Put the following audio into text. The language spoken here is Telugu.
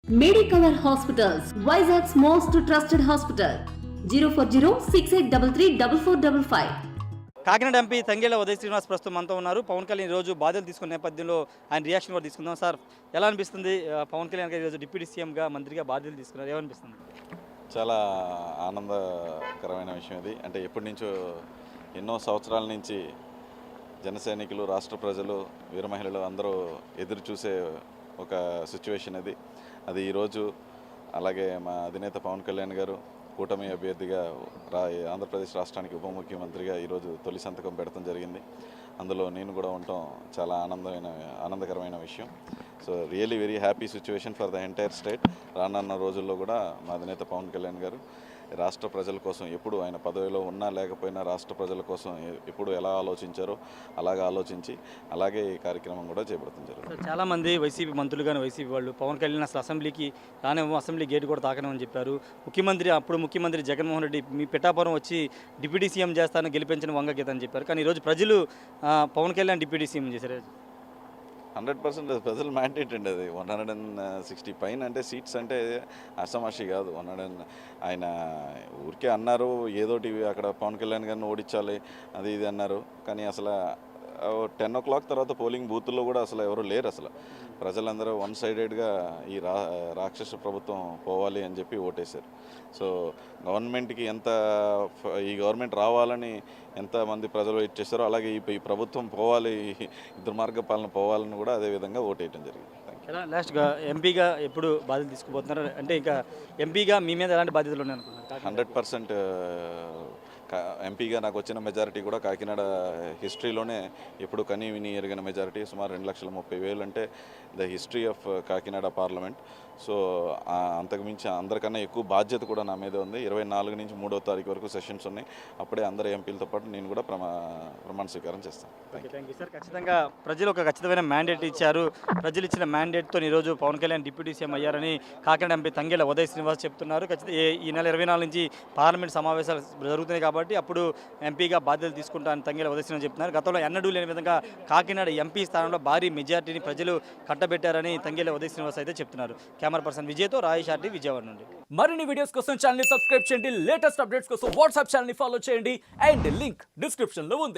Medicover Hospitals, Vizag's most trusted hospital. 04068334455. Kakinada MP Tangella Uday Srinivas ప్రస్తుతం మనతో ఉన్నారు. పవన్ కళ్యాణ్ ఈరోజు బాధ్యతలు తీసుకున్న నేపథ్యంలో ఆయన రియాక్షన్ కూడా తీసుకుందాం. సార్, ఎలా అనిపిస్తుంది పవన్ కళ్యాణ్ గారు ఈరోజు డిప్యూటీ సీఎంగా మంత్రిగా బాధ్యతలు తీసుకున్నారు, ఏమనిపిస్తుంది? చాలా ఆనందకరమైన విషయం ఇది. అంటే ఎప్పటి నుంచో ఎన్నో సంవత్సరాల నుంచి జన సైనికులు, రాష్ట్ర ప్రజలు, వీర మహిళలు అందరూ ఎదురు చూసే ఒక సిచ్యువేషన్ అది ఈరోజు. అలాగే మా అధినేత పవన్ కళ్యాణ్ గారు కూటమి అభ్యర్థిగా ఆంధ్రప్రదేశ్ రాష్ట్రానికి ఉప ముఖ్యమంత్రిగా ఈరోజు తొలి సంతకం పెడతాం జరిగింది. అందులో నేను కూడా ఉండటం చాలా ఆనందకరమైన విషయం. So really very happy situation for the entire state. రానున్న రోజుల్లో కూడా మా అధినేత పవన్ కళ్యాణ్ గారు రాష్ట్ర ప్రజల కోసం ఎప్పుడు ఆయన పదవిలో ఉన్నా లేకపోయినా రాష్ట్ర ప్రజల కోసం ఎప్పుడు ఎలా ఆలోచించారో అలాగే ఆలోచించి అలాగే ఈ కార్యక్రమం కూడా చేపడుతుంది జరుగుతుంది. చాలామంది వైసీపీ మంత్రులు కానీ వైసీపీ వాళ్ళు పవన్ కళ్యాణ్ అసలు అసెంబ్లీకి రానేమో, అసెంబ్లీ గేట్ కూడా తాకనేమని చెప్పారు. అప్పుడు ముఖ్యమంత్రి జగన్మోహన్ రెడ్డి మీ పిఠాపురం వచ్చి డిప్యూటీ సీఎం చేస్తానని గెలిపించిన వంగగీత అని చెప్పారు. కానీ ఈరోజు ప్రజలు పవన్ కళ్యాణ్ డిప్యూటీ సీఎం చేశారు. 100% ప్రజలు మ్యాండేట్ అండి. అది 160 పైన అంటే సీట్స్ అంటే అసమాషి కాదు. ఆయన ఊరికే అన్నారు ఏదోటి అక్కడ పవన్ కళ్యాణ్ గారిని ఓడించాలి అది ఇది అన్నారు. కానీ అసలు 10 o'clock తర్వాత పోలింగ్ బూత్లో కూడా అసలు ఎవరు లేరు. అసలు ప్రజలందరూ వన్ సైడెడ్గా ఈ రాక్షస ప్రభుత్వం పోవాలి అని చెప్పి ఓటేశారు. సో గవర్నమెంట్కి ఈ గవర్నమెంట్ రావాలని ఎంతమంది ప్రజలు వెయిట్ చేశారో అలాగే ఈ ప్రభుత్వం పోవాలి, ఈ దుర్మార్గ పాలన పోవాలని కూడా అదేవిధంగా ఓటేయడం జరిగింది. లాస్ట్గా ఎంపీగా ఎప్పుడు బాధ్యతలు తీసుకుపోతున్నారు? అంటే ఇంకా ఎంపీగా మీ మీద ఎలాంటి బాధ్యతలు ఉన్నాయి అనుకుంటున్నారు? 100% ఎంపీగా నాకు వచ్చిన మెజారిటీ కూడా కాకినాడ హిస్టరీలోనే ఎప్పుడు కనీ విని ఎరిగిన మెజారిటీ. సుమారు 2,30,000 అంటే the history of Kakinada parliament. So అంతకుమించి అందరికన్నా ఎక్కువ బాధ్యత కూడా నా మీద ఉంది. 24 నుంచి 3వ తారీఖు వరకు సెషన్స్ ఉన్నాయి. అప్పుడే అందరు ఎంపీలతో పాటు నేను కూడా ప్రమాణ స్వీకారం చేస్తాను. Thank you sir. ఖచ్చితంగా ప్రజలు ఒక ఖచ్చితమైన మ్యాండేట్ ఇచ్చారు. ప్రజలు ఇచ్చిన మ్యాండేట్తో ఈరోజు పవన్ కళ్యాణ్ డిప్యూటీ సీఎం అయ్యారని కాకినాడ ఎంపీ తంగేళ్ల ఉదయ్ శ్రీనివాస్ చెప్తున్నారు. ఖచ్చితంగా ఈ నెల 24 నుంచి పార్లమెంట్ సమావేశాలు జరుగుతున్నాయి కాబట్టి అప్పుడు ఎంపీగా బాధ్యతలు తీసుకుంటానని తంగేళ్ల ఉదయ్ శ్రీనివాస్ చెప్తున్నారు. గతంలో ఎన్నడూ లేని విధంగా కాకినాడ ఎంపీ స్థానంలో భారీ మెజార్టీని ప్రజలు కట్టబెట్టారని తంగేళ్ల ఉదయ్ శ్రీనివాస్ అయితే చెప్తున్నారు. Camera person విజయ్తో Rayesh RT, Vijayawada నుండి. మరిన్ని వీడియోస్ కోసం ఛానల్ ని సబ్స్క్రైబ్ చేయండి. లేటెస్ట్ అప్డేట్స్ కోసం వాట్సాప్ ఛానల్ ని ఫాలో చేయండి. అండ్ లింక్ డిస్క్రిప్షన్ లో ఉంది.